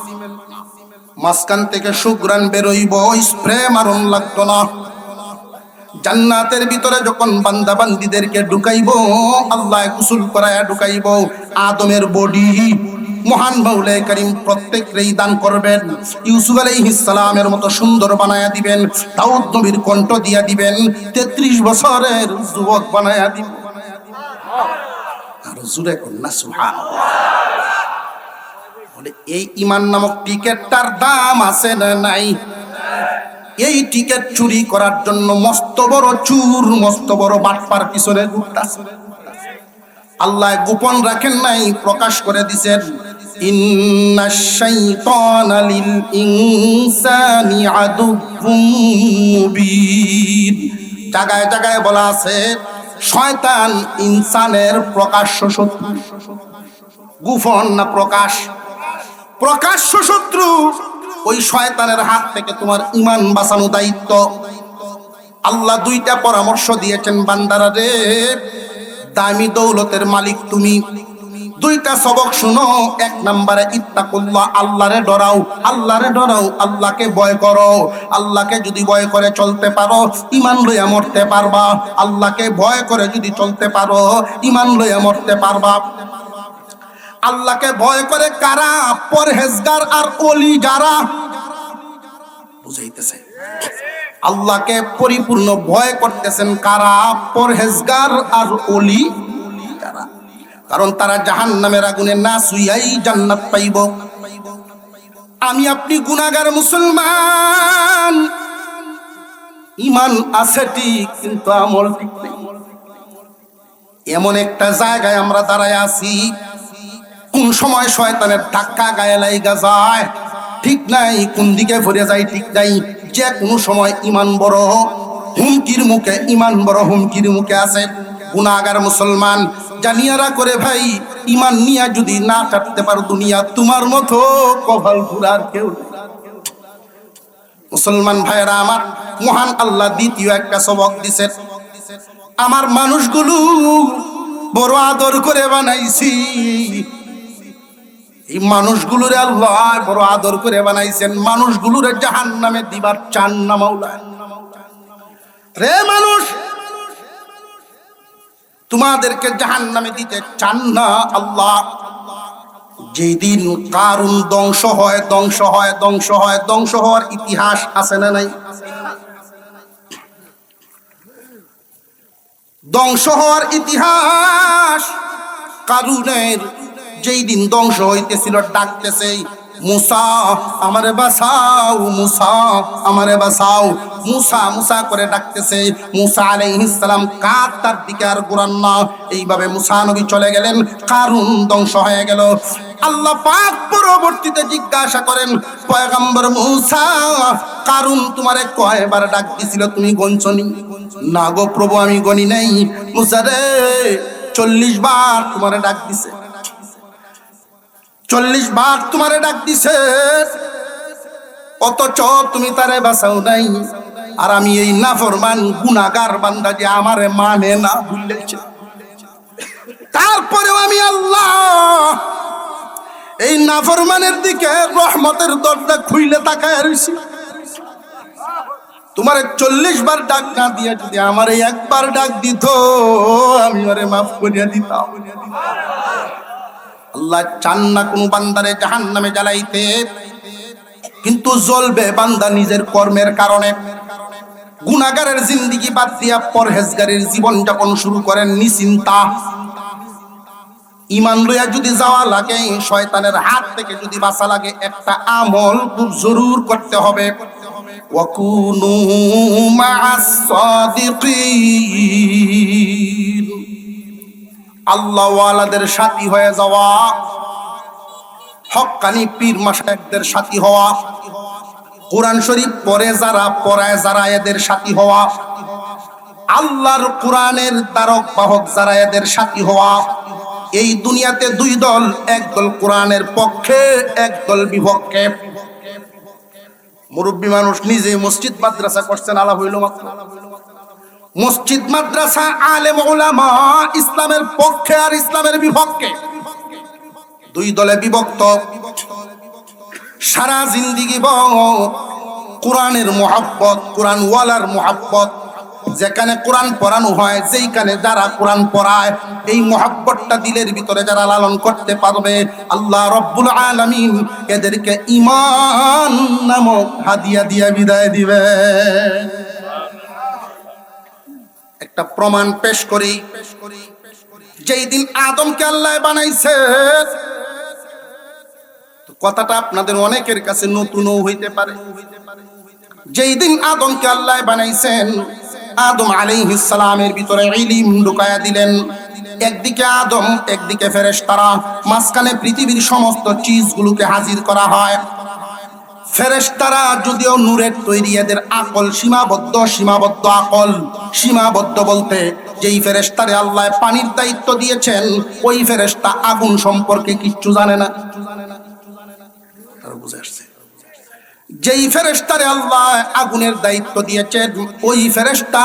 মাঝখান থেকে সুগ্রান বেরোইব, স্প্রে মারণ লাগতো না। জান্নাতের ভিতরে যখন বান্দা বান্দীদেরকে ঢুকাইব, আল্লাহ গোসল করায়া ঢুকাইব, আদমের বডি মহান মাওলা কারীম প্রত্যেককেই দান করবেন। ইউসুফ আলাইহিস সালামের মতো সুন্দর বানায়া দিবেন, দাউদ নবীর কণ্ঠ দিয়া দিবেন, 33 বছরের যুবক বানায়া দিবেন। আর জুরে কন্যা সুবহানাল্লাহ। বলে এই ঈমান নামক টিকেটটার দাম আছে না নাই? এই টিকেট চুরি করার জন্য মস্ত বড় চুর, মস্ত বড় বাটপার পিছনে ঘুরতাছে। আল্লাহ গোপন রাখেন নাই, প্রকাশ করে দিয়েছেন, ইন্নাশ শাইতানা লিল ইনসানি আদুউম মুবিন। জায়গায় জায়গায় বলা আছে শয়তান ইনসানের প্রকাশ্য শত্রু। গোপন না প্রকাশ? প্রকাশ্য শত্রু। ওই শয়তানের হাত থেকে তোমার ঈমান বাঁচানো দায়িত্ব। আল্লাহ 2টা পরামর্শ দিয়েছেন, বান্দারা রে, দামি দৌলতের মালিক তুমি, 2টা সবক শুনো। 1 নম্বরে ইত্তাকুল্লাহ, আল্লাহরে ডরাও, আল্লাহরে ডরাও, আল্লাহকে ভয় করো। আল্লাহকে যদি ভয় করে চলতে পারো, ঈমান লইয়া মরতে পারবা। আল্লাহকে ভয় করে যদি চলতে পারো, ঈমান লইয়া মরতে পারবা। আল্লাহকে ভয় করে কারা? পরহেজগার আর ওলি যারা। বুঝাইতেছে, আল্লাহকে পরিপূর্ণ ভয় করতেছেন কারা? পরহেজগার আর ওলি যারা। কারণ তারা জাহান্নামের আগুনে না ছুঁয়াই জান্নাত পাইব। আমি আপনি গুনাহগার মুসলমান, ঈমান আছে ঠিক, কিন্তু আমল ঠিক নেই। এমন একটা জায়গায় আমরা দাঁড়ায় আছি, কোন সময় শয়তানের ধাক্কা গায়ে লাইগা যায় ঠিক নাই, কোন দিকে ভরে যায় ঠিক নাই। যে কোনো সময় ঈমান বড় হুমকির মুখে, ঈমান বড় হুমকির মুখে আছে। গুনাহগার মুসলমান, জানিয়ারা করে ভাই, ঈমান নিয়া যদি না কাটতে পারো দুনিয়া, তোমার মতো কপাল পুরার কেউ। মুসলমান ভাইরা আমার, মহান আল্লাহ দ্বিতীয় একটা সবক দিছেন। আমার মানুষগুলো বড় আদর করে বানাইছি। এই মানুষগুলোরে আল্লাহ বড় আদর করে বানাইছেন। মানুষগুলোরে জাহান্নামে দিবার চান না মাওলা। রে মানুষ, তোমাদেরকে জাহান্নামে দিতে চান না আল্লাহ। যেদিন কারুন ধ্বংস হয়, ধ্বংস হয়, ধ্বংস হয়, ধ্বংস হওয়ার ইতিহাস আছে না নাই? ধ্বংস হওয়ার ইতিহাস। কারুনের যেই দিন ধ্বংস হইতেছিল, ডাকতেছে, মুসা আমারে বাঁচাও, মুসা আমারে বাঁচাও। মুসা মুসা করে ডাকতেছে। মুসা আলাইহিস সালাম কাঁধ তার দিকে আর ঘুরান না। এইভাবে মুসা নবী চলে গেলেন, কারুন ধ্বংস হয়ে গেল। আল্লাহ পাক পরবর্তীতে জিজ্ঞাসা করেন, পয়গম্বর মুসা, কারুন তোমারে কয়বার ডাক দিছিল, তুমি গণছনি? না গো প্রভু, আমি গণি নাই। মুসা রে, 40 বার তোমারে ডাক দিছে, 40 বার তোমারে ডাক দিছে, অথচ তুমি তারে বাঁচাও নাই। আর আমি এই নাফরমান গুনাহগার বান্দা যে আমারে মানে না, ভুলেছে। তারপরেও আমি আল্লাহ এই নাফরমানের দিকে রহমতের দরজা খুইলে তাকায় রইছি। তোমারে 40 বার ডাক না দিয়ে যদি আমারে একবার ডাক দিত, আমি ওরে মাফ করিয়া দিতাম। আল্লাহ চান না কোন বান্দারে জাহান্নামে জ্বালাইতে, কিন্তু জ্বলবে বান্দা নিজের কর্মের কারণে। গুনাহগারের জিন্দেগি বাদ দিয়া পরহেজগারের জীবন যাপন শুরু করেন নিশ্চিন্তা। ঈমান লইয়া যদি যাওয়া লাগে, শয়তানের হাত থেকে যদি বাঁচা লাগে, একটা আমল খুব জরুর করতে হবে। ওয়াকুনু মা'আস সাদিকিন, আল্লাহ ওয়ালাদের সাথী হয়ে যাওয়া, হক্কানি পীর মাশায়েখদের সাথী হওয়া, কোরআন শরীফ পড়ে যারা পড়ায় যারা এদের সাথী হওয়া, আল্লাহর কোরআনের দ্বারক বাহক যারা এদের সাথী হওয়া। এই দুনিয়াতে দুই দল, এক দল কোরআনের পক্ষে, এক দল বিপক্ষে। মুরব্বী মানুষ নিজে মসজিদ মাদ্রাসা করছেন, আলাপ হইল মাত্র। মসজিদ মাদ্রাসা আলেম উলামা ইসলামের পক্ষে আর ইসলামের বিপক্ষে, দুই দলে বিভক্ত। সারা জিন্দেগি কোরআনের মুহাব্বত, কোরআন ওয়ালার মুহাব্বত। যেখানে কোরআন পড়ানো হয়, যেইখানে যারা কোরআন পড়ায়, এই মুহাব্বতটা দিলের ভিতরে যারা লালন করতে পারবে, আল্লাহ রব্বুল আলামিন এদেরকে ঈমান নামক হাদিয়া দিয়া বিদায় দিবে। একটা প্রমাণ পেশ করি। যেই দিন আদমকে আল্লাহ বানাইছে, কথাটা আপনাদের অনেকের কাছে নতুনও হইতে পারে। যেই দিন আদমকে আল্লাহ বানাইছেন, আদম আলাইহিস সালামের ভিতরে ইলম ঢুকায়া দিলেন। একদিকে আদম, একদিকে ফেরেশতারা, মাঝখানে পৃথিবীর সমস্ত চিজগুলোকে হাজির করা হয়। ফেরেশতারা যদিও নূরের তৈরি, এদের আকল সীমাবদ্ধ, সীমাবদ্ধ আকল। সীমাবদ্ধ বলতে, যেই ফেরেশতারে আল্লাহ পানির দায়িত্ব দিয়েছেন, ওই ফেরেশতা আগুন সম্পর্কে কিচ্ছু জানে না। বুঝে আসছে? যেই ফেরেশতারে আল্লাহ আগুনের দায়িত্ব দিয়েছেন, ওই ফেরেশতা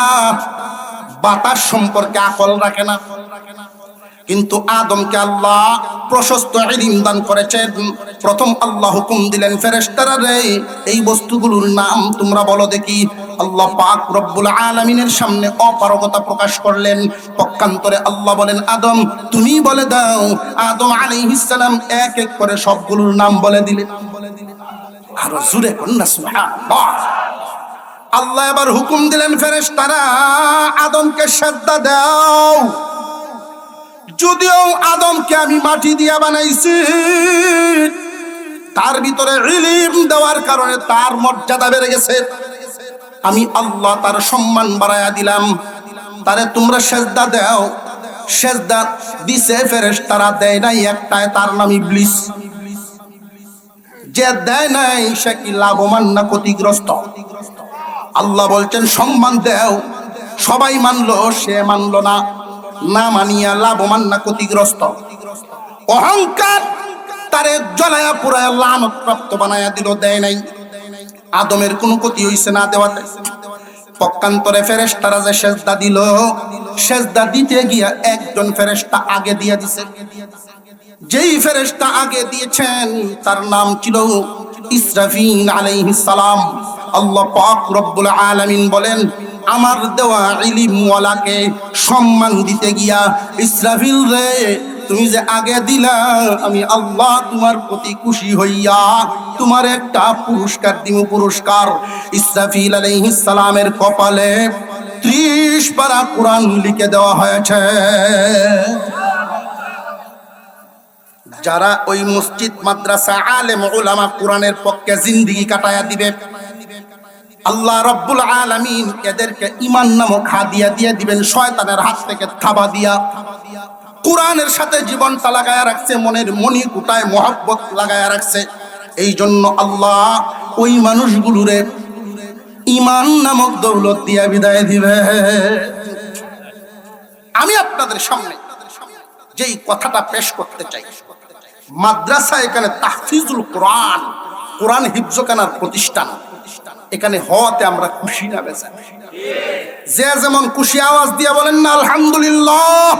বাতাস সম্পর্কে আকল রাখে না। কিন্তু আদমকে আল্লাহ প্রশস্ত ইলম দান করেছেন। প্রথম আল্লাহ হুকুম দিলেন, ফেরেশতারা রে, এই বস্তুগুলোর নাম তোমরা বলো দেখি। আল্লাহ পাক রব্বুল আলামিনের সামনে অপারগতা প্রকাশ করলেন। পক্ষান্তরে আল্লাহ বলেন, আদম তুমি বলে দাও। আদম আলাইহিস সালাম এক এক করে সবগুলোর নাম বলে দিলেন। আরো জোরে কন্যা সুবহানাল্লাহ। আল্লাহ এবার হুকুম দিলেন, ফেরেশতারা আদমকে সিজদা দাও। যদিও আদমকে আমি মাটি দিয়া বানাইছি, তার ভিতরে ইলম দেওয়ার কারণে তার মর্যাদা বেড়ে গেছে। আমি আল্লাহ তার সম্মান বাড়ায়া দিলাম। তারে তোমরা সিজদা দাও। সিজদা দিছে ফেরেশতারা, দেয় নাই একটাই, তার নাম ইবলিস। যে দেয় নাই সে কি লাভবান না ক্ষতিগ্রস্ত? আল্লাহ বলছেন সম্মান দেও। সবাই মানলো, সে মানলো না। না মানিয়া লাভবান না ক্ষতিগ্রস্ত? অহংকার তারে জ্বলায়া পুরায়া লানত প্রাপ্ত বানায়া দিল, দেয় নাই। আদমের কোনো ক্ষতি হইছে না দেওয়াতে। পক্ষান্তরে ফেরেশতারা যে সিজদা দিল, সিজদা দিতে গিয়া একজন ফেরেশতা আগে দিয়া দিছে। যেই ফেরেশতা আগে দিয়েছেন তার নাম ছিল ইসরাফিল আলাইহিস সালাম। আল্লাহ পাক রব্বুল আলামিন বলেন, আমার দেওয়া ইলম ওয়ালাকে সম্মান দিতে গিয়া, ইসরাফিল রে তুমি যে আগে দিলা, আমি আল্লাহ তোমার প্রতি খুশি হইয়া তোমার একটা পুরস্কার দিব। পুরস্কার ইসরাফিল আলাইহিস সালামের কপালে 30 পারা কোরআন লিখে দেওয়া হয়েছে। যারা ওই মসজিদ মাদ্রাসা আলেম উলামা কোরআনের পক্ষে জিন্দেগি কাটায়া দিবে, আল্লাহ রব্বুল আলামিন এদেরকে ঈমান নামক হাদিয়া দিয়ে দিবেন, শয়তানের হাত থেকে থাবা দিয়া। কোরআনের সাথে জীবনটা লাগায়া রাখছে, মনের মনি কুটায় মহব্বত লাগায়া রাখছে। এই জন্য আল্লাহ ওই মানুষগুলোরে ঈমান নামক দৌলত দিয়া বিদায় দিবে। আমি আপনাদের সামনে যেই কথাটা পেশ করতে চাই, মাদ্রাসা এখানে তাহফিজুল কোরআন, কোরআন হিফজখানার প্রতিষ্ঠান। এখানে হওয়াতে আমরা খুশি না বেজা? যে যেমন খুশি আওয়াজ দিয়া বলেন না আলহামদুলিল্লাহ।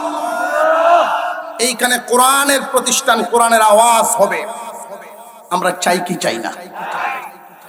এইখানে কোরআনের প্রতিষ্ঠান, কোরআনের আওয়াজ হবে। আমরা চাই কি চাই না?